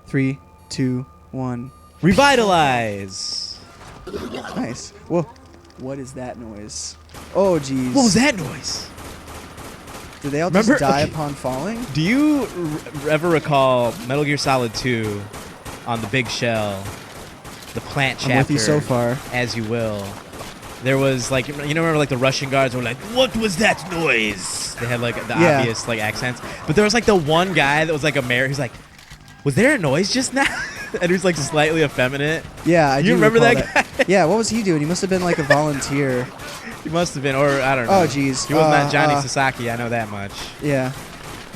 3, 2, 1. Revitalize. Nice. Whoa. What is that noise? Oh, jeez. What was that noise? Did they all Remember- just die okay. upon falling? Do you ever recall Metal Gear Solid 2 on the big shell, the plant chapter? I'm with you so far. As you will. There was like, you know, remember like the Russian guards were like, "What was that noise?" They had like the obvious like accents, but there was like the one guy that was like American. He's like, "Was there a noise just now?" And he was like slightly effeminate. Yeah, I do. You remember recall that guy? Yeah, what was he doing? He must have been like a volunteer. He must have been, or I don't know. Oh, jeez. He was not Johnny Sasaki. I know that much. Yeah.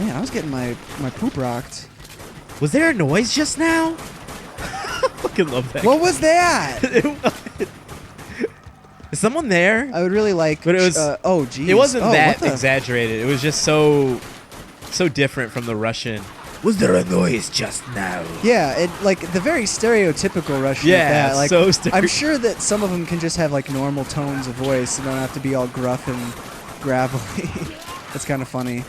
Man, I was getting my poop rocked. Was there a noise just now? I fucking love that. What was that? Is someone there? I would really like. But it was. oh, geez. It wasn't what that the- exaggerated. It was just so different from the Russian. Was there a noise just now? Yeah, it like the very stereotypical Russian. Yeah, like that. Like, so I'm sure that some of them can just have like normal tones of voice and don't have to be all gruff and gravelly. That's kind of funny.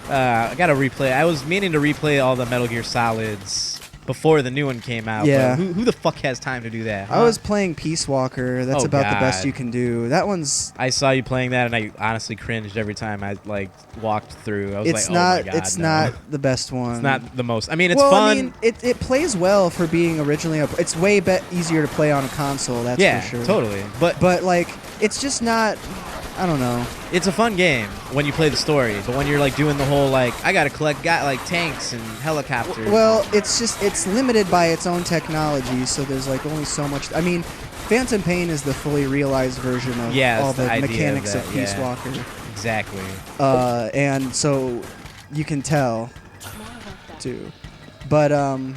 I gotta replay. I was meaning to replay all the Metal Gear Solids before the new one came out. Yeah. But who the fuck has time to do that? I was playing Peace Walker. That's Oh, about the best God. you can do. That one's. I saw you playing that, and I honestly cringed every time I like walked through. I was It's like, not. oh my God, it's no. not the best one. It's not the most. I mean, it's well, fun. I mean, it plays well for being originally. It's way easier to play on a console. That's yeah, for sure. totally. But like, it's just not. I don't know. It's a fun game when you play the story, but when you're like doing the whole like I gotta collect like tanks and helicopters. Well, it's limited by its own technology, so there's like only so much. I mean, Phantom Pain is the fully realized version of all the idea mechanics of of that, Peace yeah. Walker. Exactly. And so you can tell too. But oh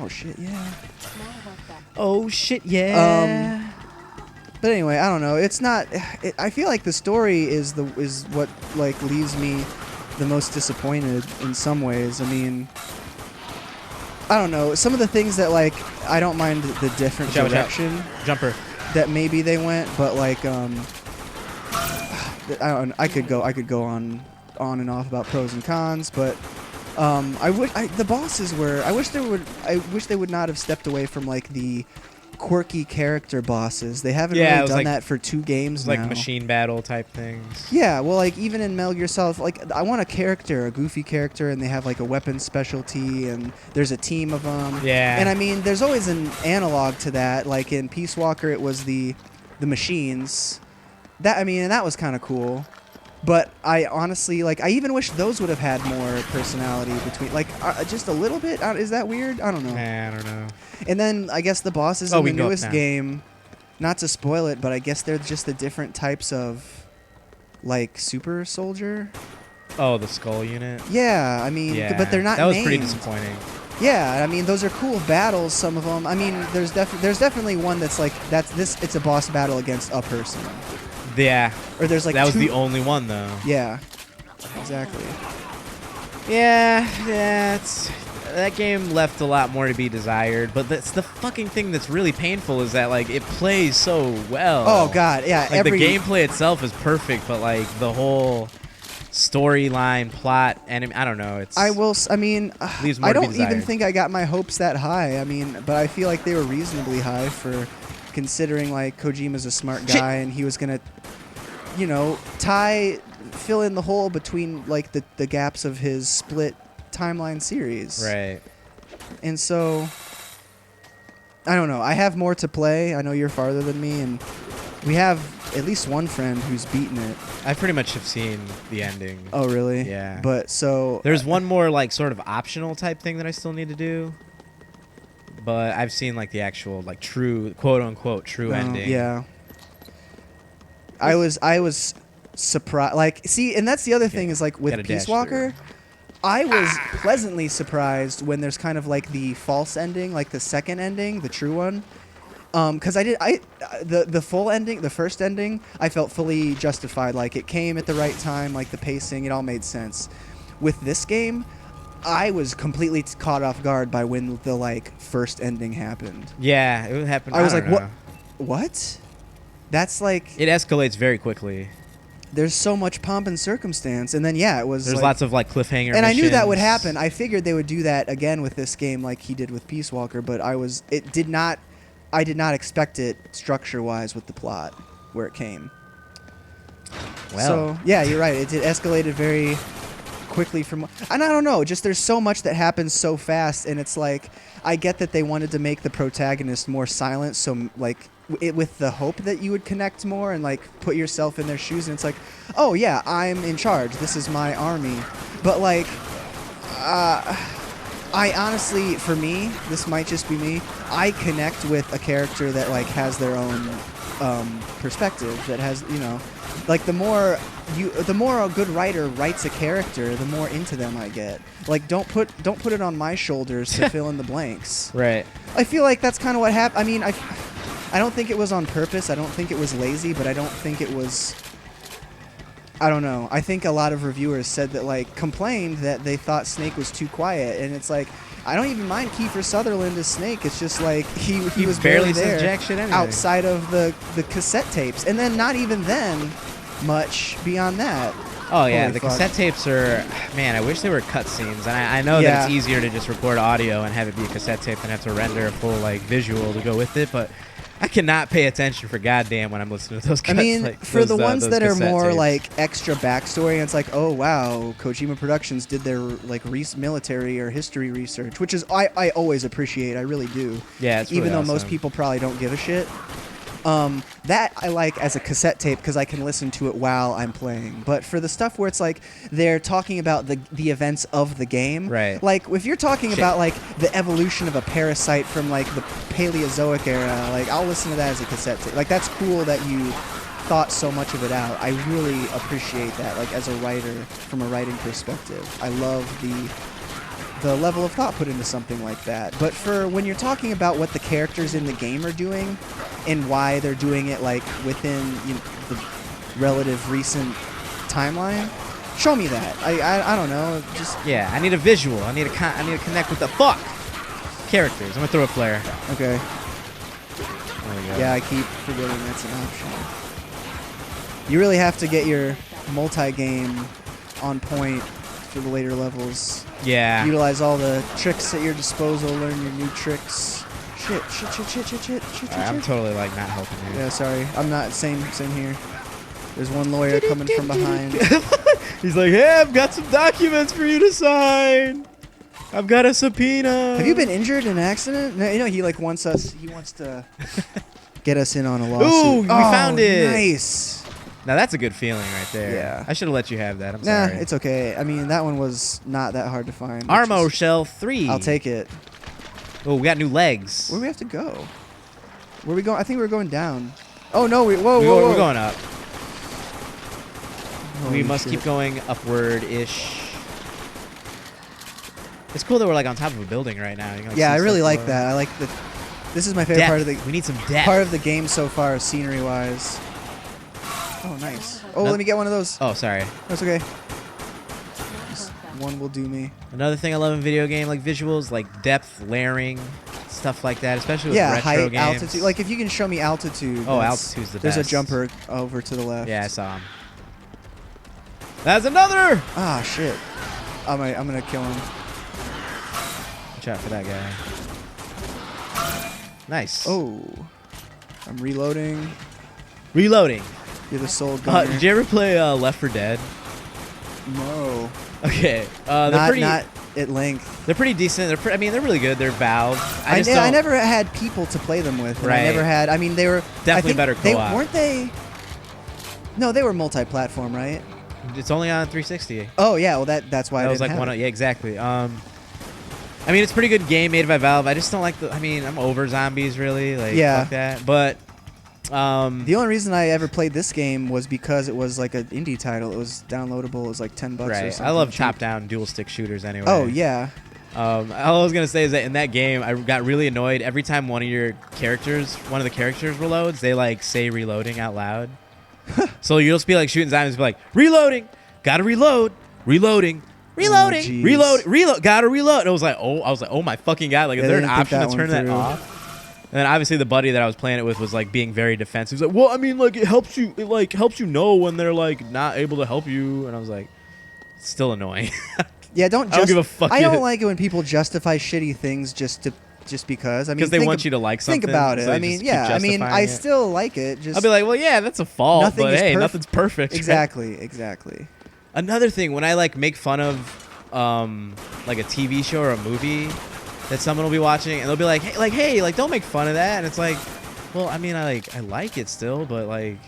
shit, yeah. Oh shit, yeah. But anyway, I don't know. It's not. I feel like the story is what like leaves me the most disappointed in some ways. I mean, I don't know. Some of the things that like I don't mind the different direction Jumper. that maybe they went, but like I don't. I could go on and off about pros and cons, but the bosses were. I wish they would not have stepped away from like the quirky character bosses. They haven't really done that for 2 games now. Like machine battle type things. Yeah, well, like even in Metal Gear Solid, like I want a goofy character, and they have like a weapon specialty, and there's a team of them. Yeah. And I mean, there's always an analog to that. Like in Peace Walker, it was the machines. That was kind of cool. But I honestly, like, I even wish those would have had more personality between, like, just a little bit. Is that weird? I don't know. I don't know. And then I guess the bosses in the newest game, not to spoil it, but I guess they're just the different types of, like, super soldier. Oh, the skull unit. Yeah, I mean, but they're not. That was named. pretty disappointing. Yeah, I mean, those are cool battles. Some of them. I mean, there's definitely one that's like it's a boss battle against a person. Yeah. Or there's like that was 2 the only one though. Yeah. Exactly. Yeah. That game left a lot more to be desired, but that's the fucking thing that's really painful is that like it plays so well. Oh God, yeah. Like the gameplay itself is perfect, but like the whole storyline, plot, and I don't know. I mean, leaves more I to be don't even desired. think I got my hopes that high. I mean, but I feel like they were reasonably high for considering like Kojima's a smart guy and he was gonna, fill in the hole between like the gaps of his split timeline series. Right. And so, I don't know. I have more to play. I know you're farther than me, and we have at least one friend who's beaten it. I pretty much have seen the ending. Oh, really? Yeah. But so there's one more like sort of optional type thing that I still need to do. But I've seen like the actual like true quote unquote true ending. Yeah. I was surprised. Like, see, and that's the other thing is like with Peace Walker, I was pleasantly surprised when there's kind of like the false ending, like the second ending, the true one. Because the full ending, the first ending, I felt fully justified. Like it came at the right time, like the pacing, it all made sense. With this game, I was completely caught off guard by when the like first ending happened. Yeah, it happened. I was like, what? What? That's like it escalates very quickly. there's so much pomp and circumstance, and then it was. There's like, lots of like cliffhanger. And missions. I knew that would happen. I figured they would do that again with this game, like he did with Peace Walker. But I did not expect it structure-wise with the plot where it came. Well. So yeah, you're right. It escalated very quickly from, and I don't know, just there's so much that happens so fast, and it's like I get that they wanted to make the protagonist more silent, so like with the hope that you would connect more and like put yourself in their shoes, and it's like, oh yeah, I'm in charge, this is my army. But like I honestly, for me, this might just be me, I connect with a character that like has their own perspective, that has, you know, like the more a good writer writes a character, the more into them I get. Like don't put it on my shoulders to fill in the blanks. Right. I feel like that's kind of what happened. I mean, I don't think it was on purpose. I don't think it was lazy, but I don't think it was, I don't know. I think a lot of reviewers said that, like, complained that they thought Snake was too quiet, and it's like, I don't even mind Kiefer Sutherland as Snake. It's just like he was barely there says jack shit anyway. Outside of the cassette tapes, and then not even then much beyond that. Oh yeah, Holy the fuck. cassette tapes are, man, I wish they were cutscenes, and I know that it's easier to just record audio and have it be a cassette tape than have to render a full like visual to go with it, but I cannot pay attention for goddamn when I'm listening to those cuts. I mean, like, for the ones those that are cassette more tapes. like extra backstory, and it's like, oh wow, Kojima Productions did their like military or history research, which is I always appreciate. I really do. Yeah, it's even really though awesome. most people probably don't give a shit. That I like as a cassette tape because I can listen to it while I'm playing. But for the stuff where it's like they're talking about the events of the game, right? Like if you're talking about like the evolution of a parasite from like the Paleozoic era, like I'll listen to that as a cassette tape. Like that's cool that you thought so much of it out. I really appreciate that. Like as a writer, from a writing perspective, I love the level of thought put into something like that. But for when you're talking about what the characters in the game are doing and why they're doing it like within, you know, the relative recent timeline, show me that. I don't know, just I need a visual. I need to connect with the fuck characters. I'm gonna throw a flare. okay. There we go. Yeah, I keep forgetting that's an option. You really have to get your multi-game on point for the later levels. Yeah. Utilize all the tricks at your disposal, learn your new tricks. Shit. I'm totally like not helping you. Yeah, sorry. I'm not, same here. There's one lawyer coming from behind. He's like, hey, I've got some documents for you to sign. I've got a subpoena. Have you been injured in an accident? No, you know, he wants to get us in on a lawsuit. Ooh, we found it. Nice. Now that's a good feeling right there. Yeah. I should have let you have that. I'm Nah, sorry. it's okay. I mean, that one was not that hard to find. Armo Shell 3. I'll take it. Oh, we got new legs. Where do we have to go? Where are we going? I think we're going down. Oh no! Whoa! We're going up. Holy we must shit. keep going upward-ish. It's cool that we're like on top of a building right now. You can, like, Yeah, see I really stuff like below. that. I like the. This is my favorite part of the. We need some depth. Part of the game so far, scenery-wise. Oh, nice. Oh, let me get one of those. Oh, sorry. That's okay. Just one will do me. Another thing I love in video game like visuals, like depth, layering, stuff like that, especially with retro height, games. altitude. Like if you can show me altitude. Oh, altitude's the There's best. a jumper over to the left. Yeah, I saw him. That's another. Ah, shit. I'm gonna kill him. Watch out for that guy. Nice. Oh. I'm reloading. Reloading. You're the soul gunner. Did you ever play Left 4 Dead? No. Okay. They're pretty. Not at length. They're pretty decent. I mean, they're really good. They're Valve. I never had people to play them with. And Right. I never had. I mean, they were Definitely better co-op. Weren't they? No, they were multi-platform, right? It's only on 360. Oh yeah, well that's why That I was didn't like have one. it. Yeah, exactly. I mean, it's a pretty good game made by Valve. I just don't like the. I mean, I'm over zombies really. Like, Yeah. fuck that. But The only reason I ever played this game was because it was like an indie title. It was downloadable. It was like $10 or right. something. I love cheap. top-down dual stick shooters anyway. Oh yeah. All I was gonna say is that in that game, I got really annoyed every time one of the characters reloads. They like say reloading out loud. So you'll just be like shooting zombies, be like reloading, gotta reload, reloading, reloading, jeez. reload, gotta reload. And I was like, oh my fucking god! Like, is Yeah, there they an didn't think option that to turn one that through. off? And then obviously the buddy that I was playing it with was like being very defensive. He was like, well, I mean, like it helps you know when they're like not able to help you. And I was like, it's still annoying. Yeah, I don't give a fuck. I don't like it when people justify shitty things just because. I mean, because they want you to like something. Think about it. So I mean, yeah. I mean, I still like it. Just I'll be like, well, yeah, that's a fault, but hey, nothing's perfect. Exactly, right? Exactly. Another thing, when I like make fun of like a TV show or a movie that someone will be watching, and they'll be like, hey, don't make fun of that. And it's like, well, I mean, I like it still, but like,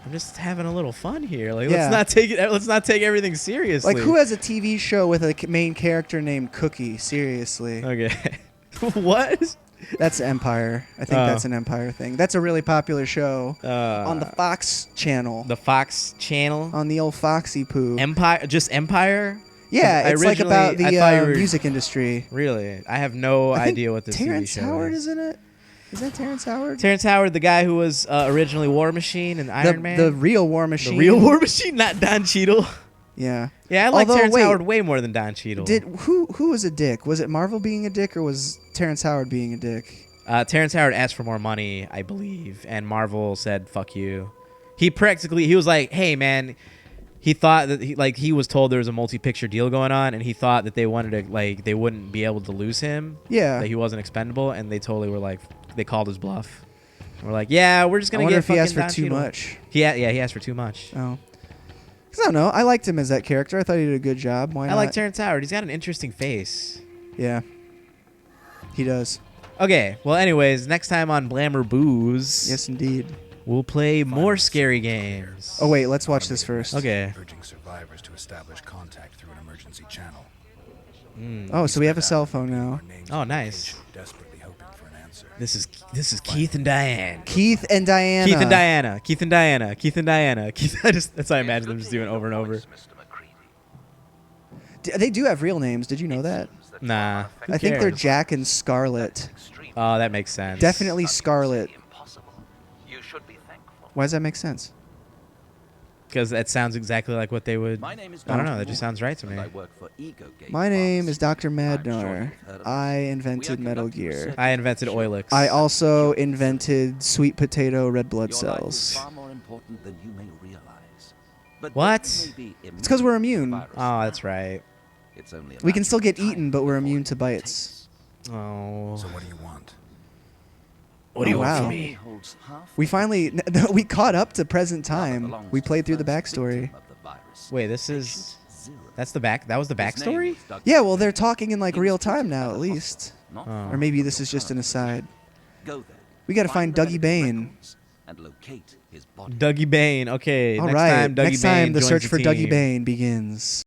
I'm just having a little fun here. Like, let's not take everything seriously. Like, who has a TV show with a main character named Cookie? Seriously. Okay. What? That's Empire. I think that's an Empire thing. That's a really popular show on the Fox channel. The Fox channel? On the old Foxy Poo. Empire? Just Empire? Yeah, it's like about the music industry. Really? I have no idea what this Terrence TV show Howard is. is in it? Is that Terrence Howard? Terrence Howard, the guy who was originally War Machine and Iron Man? The real War Machine. The real War Machine, not Don Cheadle. Yeah. Yeah, I like Terrence Howard way more than Don Cheadle. Who was a dick? Was it Marvel being a dick or was Terrence Howard being a dick? Terrence Howard asked for more money, I believe, and Marvel said, fuck you. He was like, hey, man, he thought that he was told there was a multi-picture deal going on, and he thought that they wanted to, they wouldn't be able to lose him. Yeah. That he wasn't expendable, and they totally were like, they called his bluff. We're like, yeah, we're just going to get fucking I wonder if he asked for Don too Cheadle. much. He asked for too much. Oh. I don't know. I liked him as that character. I thought he did a good job. Why not? I like Terrence Howard. He's got an interesting face. Yeah. He does. Okay. Well, anyways, next time on Blammer Booze. Yes, indeed. We'll play more scary games. Oh, wait. Let's watch this first. Okay. Urging survivors to establish contact through an emergency channel. Oh, so we have a cell phone now. Oh, nice. Desperately hoping for an answer. This is Keith and Diane. Keith and Diana. Keith and Diana. Keith and Diana. Keith and Diana. Keith. That's how I imagine them just doing it over and over. They do have real names. Did you know that? Nah. I think they're Jack and Scarlet. Oh, that makes sense. Definitely Scarlet. Why does that make sense? Because that sounds exactly like what they would. I don't know. That just sounds right to me. My name is Dr. Madnar. I invented Metal Gear. I invented Oilix. I also invented sweet potato red blood cells. What? It's because we're immune. Oh, that's right. We can still get eaten, but we're immune to bites. Oh. So what do you want? What do you want from me? We finally we caught up to present time. We played through the backstory. Wait, that's the back. That was the backstory? Yeah, well, they're talking in like real time now, at least. Oh. Or maybe this is just an aside. We gotta find Dougie Bane. Dougie Bane. Okay. All right. Next time, the joins search for team. Dougie Bane begins.